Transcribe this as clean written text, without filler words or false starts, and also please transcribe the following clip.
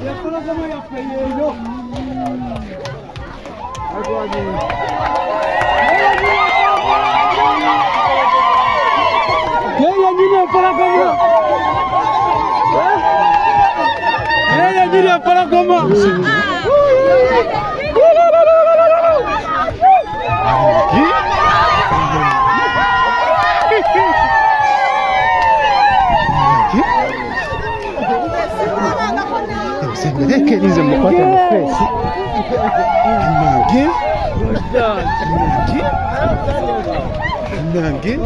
Yapana zaman yapmayın. Yok. Hadi hadi. Gel yine para kama. Gel yine para kama. Sembra che lì siamo qua in festa. Nangi?